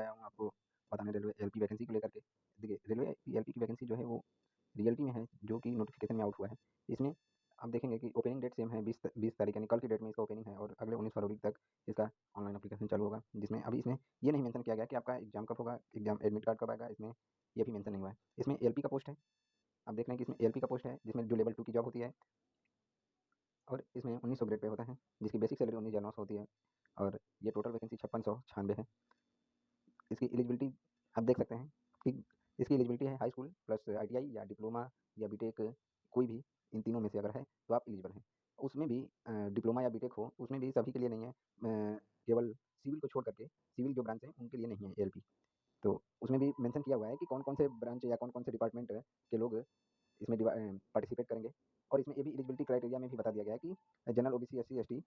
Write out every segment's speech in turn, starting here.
आया हूँ आपको बताने रेलवे एलपी वैकेंसी को लेकर के। देखिए, रेलवे एलपी की वैकेंसी जो है वो रियलिटी में है, जो कि नोटिफिकेशन में आउट हुआ है। इसमें आप देखेंगे कि ओपनिंग डेट सेम है, 20 तारीख यानी कल की डेट में इसका ओपनिंग है और अगले 19 फरवरी तक इसका ऑनलाइन एप्लीकेशन चालू होगा। जिसमें अभी इसमें ये नहीं मेंशन किया गया कि आपका एग्जाम कब होगा, एग्जाम एडमिट कार्ड कब आएगा, इसमें ये भी मेंशन नहीं हुआ है। इसमें एलपी का पोस्ट है, आप देख रहे हैं कि इसमें एलपी का पोस्ट है, जिसमें जो लेवल 2 की जॉब होती है और इसमें 1900 ग्रेड पे होता है, जिसकी बेसिक सैलरी 19,900 होती है और ये टोटल वैकेंसी 5696 है। इसकी एलिजिबिलिटी आप देख सकते हैं कि इसकी एलिजिबिलिटी है हाई स्कूल प्लस आईटीआई या डिप्लोमा या बीटेक, कोई भी इन तीनों में से अगर है तो आप एलिजिबल हैं। उसमें भी डिप्लोमा या बीटेक हो, उसमें भी सभी के लिए नहीं है, केवल सिविल को छोड़ करके, सिविल जो ब्रांच है उनके लिए नहीं है एलपी। तो उसमें भी मेंशन किया हुआ है कि कौन कौन से ब्रांच या कौन कौन से डिपार्टमेंट के लोग इसमें पार्टिसिपेट करेंगे। और इसमें ये भी एलिजिबिलिटी क्राइटेरिया में भी बता दिया गया है कि जनरल ओबीसी एससी एसटी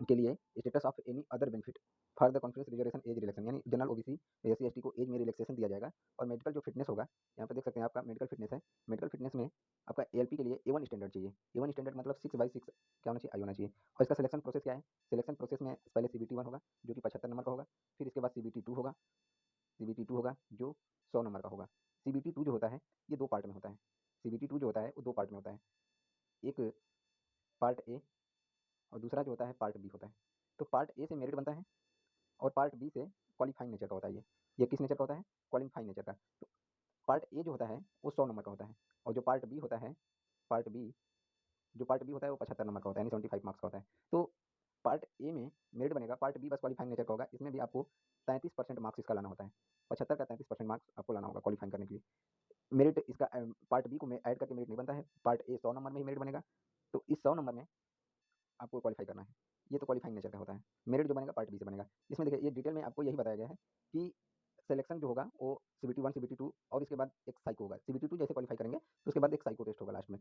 के लिए status of any other benefit for the conference reservation age relaxation, यानी जनरल ओबीसी एससी एसटी को एज में रिलैक्सेशन दिया जाएगा। और मेडिकल जो फिटनेस होगा, यहाँ पर देख सकते हैं आपका मेडिकल फिटनेस है, मेडिकल फिटनेस में आपका एलपी के लिए ए1 स्टैंडर्ड चाहिए। ए1 स्टैंडर्ड मतलब 6/6 क्या होना चाहिए, आई होना चाहिए। और इसका सिलेक्शन प्रोसेस क्या है, सिलेक्शन प्रोसेस में पहले CBT 1 होगा जो कि 75 नंबर का होगा, फिर इसके बाद CBT 2 होगा, CBT 2 होगा जो 100 नंबर का होगा। CBT 2 जो होता है ये 2 पार्ट में होता है, CBT 2 जो होता है वो 2 पार्ट में होता है, एक पार्ट ए और दूसरा जो होता है पार्ट बी होता है। तो पार्ट ए से मेरिट बनता है और पार्ट बी से क्वालिफाइंग नेचर का होता है। ये किस नेचर का होता है, क्वालिफाइंग नेचर का। तो पार्ट ए जो होता है वो 100 नंबर का होता है और जो पार्ट बी होता है, पार्ट बी जो पार्ट बी होता है वो 75 नंबर का होता है, यानी 75 मार्क्स का होता है। तो पार्ट ए में मेरिट बनेगा, पार्ट बी बस क्वालिफाइंग नेचर का होगा। इसमें भी आपको 33% मार्क्स इसका लाना होता है, 75 का 33% मार्क्स आपको लाना होगा क्वालिफाइंग करने के लिए। मेरिट इसका पार्ट बी को ऐड करके मेरिट नहीं बनता है, पार्ट ए 100 नंबर में ही मेरिट बनेगा। तो इस 100 नंबर में आपको क्वालिफाई करना है, ये तो क्वालिफाइंग नेचर का होता है। मेरिट जो बनेगा पार्ट बी से बनेगा। इसमें देखिए ये डिटेल में आपको यही बताया गया है कि सिलेक्शन जो होगा वो CBT 1 CBT 2 और इसके बाद एक साइको होगा। CBT 2 जैसे क्वालिफाई करेंगे तो उसके बाद एक साइको टेस्ट होगा लास्ट में,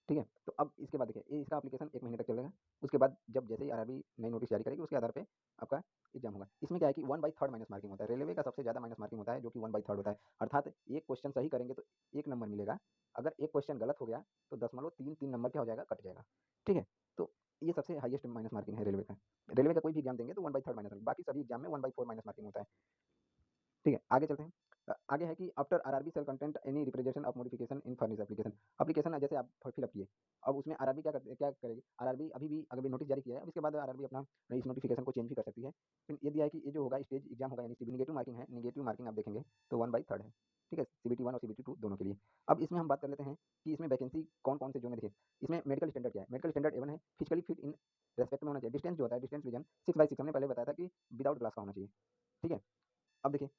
ठीक है। तो अब इसके बाद देखिए ये इसका एप्लीकेशन 1 महीने तक चलेगा। उसके बाद जब जैसे ही आरआरबी नई नोटिस जारी करेगी उसके आधार पे आपका एग्जाम होगा। इसमें क्या है कि 1/3 माइनस मार्किंग होता है, रेलवे का सबसे ज़्यादा माइनस मार्किंग होता है जो कि 1/3 होता है। अर्थात एक क्वेश्चन सही करेंगे तो 1 नंबर मिलेगा, अगर एक क्वेश्चन गलत हो गया तो 10 3 नंबर क्या हो जाएगा, कट जाएगा, ठीक है। तो ये सबसे हाईएस्ट माइनस मार्किंग है रेलवे का। रेलवे का कोई भी एग्जाम देंगे तो 1/3 माइनस, बाकी सभी एग्जाम में 1/4 माइनस मार्किंग होता है, ठीक है। आगे चलते हैं। आगे है कि after RRB cell content any representation of modification in furnish application. Application जैसे आप फिलअप किए, अब उसमें आरआरबी क्या करेगी, आरआरबी अभी भी अगर नोटिस जारी किया है अब इसके बाद आरआरबी अपना इस नोटिफिकेशन को चेंज भी कर सकती है। फिर ये दिया है कि ये जो होगा स्टेज एग्जाम होगा, यानी निगेटिव मार्किंग है, निगेटिव मार्किंग आप देखेंगे तो 1/3 है, ठीक है, CBT 1 और CBT 2 दोनों के लिए। अब इसमें हम बात कर लेते हैं कि इसमें वैकेंसी कौन कौन से जोन में देखिए। इसमें मेडिकल स्टैंडर्ड क्या है, मेडिकल स्टैंडर्ड A1 है, फिजिकली फिट इन रेस्पेक्ट में होना चाहिए। डिस्टेंस जो होता है, डिस्टेंस विजन 6/6 हमने पहले बताया था कि विदाउट ग्लास का होना चाहिए, ठीक है। अब देखिए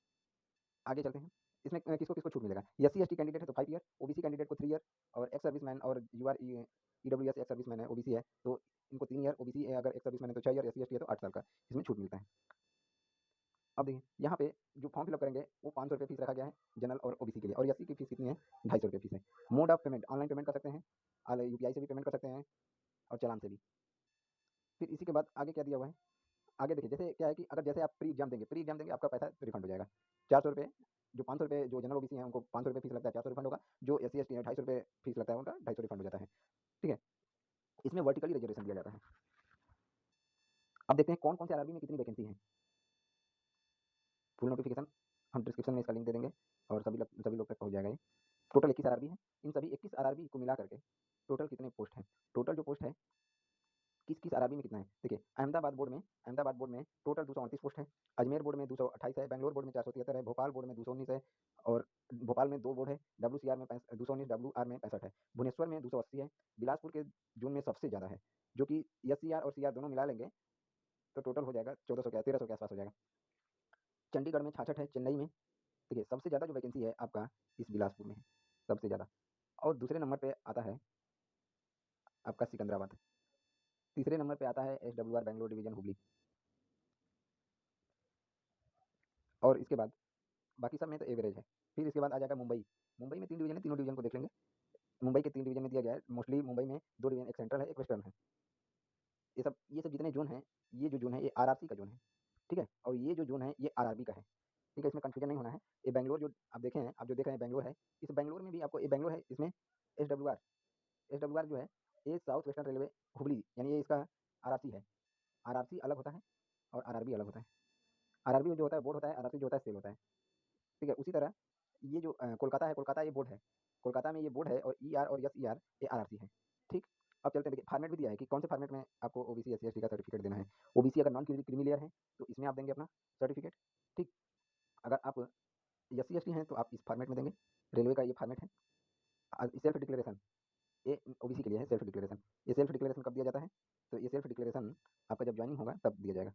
आगे चलते हैं। इसमें किसको किसको छूट मिलेगा, एससी एसटी कैंडिडेट है तो 5 ईयर, ओबीसी कैंडिडेट को 3 ईयर और एक्स सर्विसमैन और यूआर ईडब्ल्यूएस एक्स सर्विसमैन है, ओबीसी है तो इनको 3 ईयर, ओबीसी अगर एक्स सर्विसमैन है तो 6 ईयर, एससी एसटी है तो 8 साल का इसमें छूट मिलता है। अब देखिए यहाँ पे जो फॉर्म फिलअप करेंगे वो 500 रुपये फीस रखा गया है जनरल और ओबीसी के लिए, और एससी की फीस कितनी है, 250 रुपये फीस है। Mode of payment online payment कर सकते हैं, यूपीआई से भी पेमेंट कर सकते हैं और चालान से भी। फिर इसी के बाद आगे क्या दिया हुआ है, आगे देखिए जैसे क्या है कि अगर जैसे आप प्री एग्जाम देंगे आपका पैसा रिफंड हो जाएगा 400 रुपये। जो 500 रुपये जो जनरल ओबीसी है उनको 500 रुपये फीस लगता है, 400 रिफंड होगा। जो एससी एसटी है 250 रुपये फीस लगता है उनका, 250 रिफंड हो जाता है, ठीक है। इसमें वर्टिकली रिजर्वेशन दिया जाता है। अब देखते हैं कौन कौन से आरआरबी में कितनी वैकेंसी है। फुल नोटिफिकेशन हम डिस्क्रिप्शन में इसका लिंक दे देंगे और सभी लोग तक पहुंच जाएगा ये। टोटल 21 आरआरबी है, इन सभी 21 आरआरबी को मिला करके टोटल कितने पोस्ट हैं, टोटल जो पोस्ट है किस किस आरआरबी में कितना है देखिए। अहमदाबाद बोर्ड में टोटल 238 पोस्ट है, अजमेर बोर्ड में 228 है, बेंगलोर बोर्ड में 473 है, भोपाल बोर्ड में 219 है और भोपाल में 2 बोर्ड है, WCR में 219, WR में 65 है, भुवनेश्वर में 280 है, बिलासपुर के जोन में सबसे ज़्यादा है जो कि SCR और CR दोनों मिला लेंगे तो टोटल हो जाएगा 1400 के 1300 के आसपास हो जाएगा। चंडीगढ़ में 66 है, चेन्नई में देखिए सबसे ज़्यादा जो वैकेंसी है आपका इस बिलासपुर में है सबसे ज़्यादा, और दूसरे नंबर पे आता है आपका सिकंदराबाद, तीसरे नंबर पे आता है SWR बेंगलोर डिवीजन हुबली, और इसके बाद बाकी सब में तो एवरेज है। फिर इसके बाद आ जाएगा मुंबई, मुंबई में 3 डिवीजन है, तीनों डिवीजन को देख लेंगे। मुंबई के 3 डिवीजन में दिया गया है, मोस्टली मुंबई में 2 डिवीजन, एक सेंट्रल है एक वेस्टर्न है। ये सब जितने जोन हैं, ये जो जोन है ये आरआरसी का जोन है, ठीक है, और ये जो जोन है ये आरआरबी का है, ठीक है, इसमें कन्फ्यूजन नहीं होना है। ये बेंगलोर जो आप देखें हैं, आप जो देख रहे हैं बेंगलोर है, इस बेंगलोर में भी आपको ये बेंगलोर है, इसमें एस डब्ल्यू आर जो है ये साउथ वेस्टर्न रेलवे हुबली, यानी ये इसका आरआरसी है। आरआरसी अलग होता है और आरआरबी अलग होता है, आरआरबी में जो होता है बोर्ड होता है, आरआरसी जो होता है सेल होता है। ठीक है, उसी तरह ये जो कोलकाता है, कोलकाता ये बोर्ड है, कोलकाता में ये बोर्ड है, और ई आर और एस ई आर ये आरआरसी है। ठीक, अब चलते हैं, देखिए फॉर्मेट भी दिया है कि कौन से फॉर्मेट में आपको OBC S C S T का सर्टिफिकेट देना है। ओबीसी अगर नॉन क्रीमी लेयर है तो इसमें आप देंगे अपना सर्टिफिकेट। ठीक, अगर आप एस सी एस टी हैं तो आप इस फॉर्मेट में देंगे। रेलवे का ये फॉर्मेट है। सेल्फ डिक्लेरेशन, ये ओबीसी के लिए है सेल्फ डिक्लेरेशन। ये सेल्फ डिक्लेरेशन कब दिया जाता है? तो ये सेल्फ डिक्लेरेशन आपका जब ज्वाइनिंग होगा तब दिया जाएगा।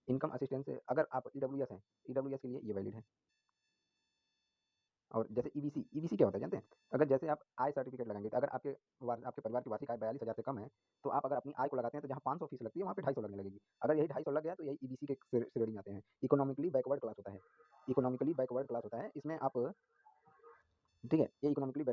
इनकम असिस्टेंस अगर आप ईडब्ल्यूएस हैं, ईडब्ल्यूएस के लिए ये वैलिड है। और जैसे ईबीसी, ईबीसी क्या होता है जानते हैं? अगर जैसे आप आय सर्टिफिकेट लगाएंगे, तो अगर आपके परिवार की वार्षिक आय 42,000 से कम है, तो आप अगर अपनी आय को लगाते हैं तो जहाँ 500 फीस लगती है वहाँ पे 250 लगने लगेगी। अगर यही 250 लग गया तो यही ईबीसी के श्रेणी में आते हैं। इकोनॉमिकली बैकवर्ड क्लास होता है, इकोनॉमिकली बैकवर्ड क्लास होता है इसमें आप। ठीक है, ये इकोनॉमिकली बैकवर्ड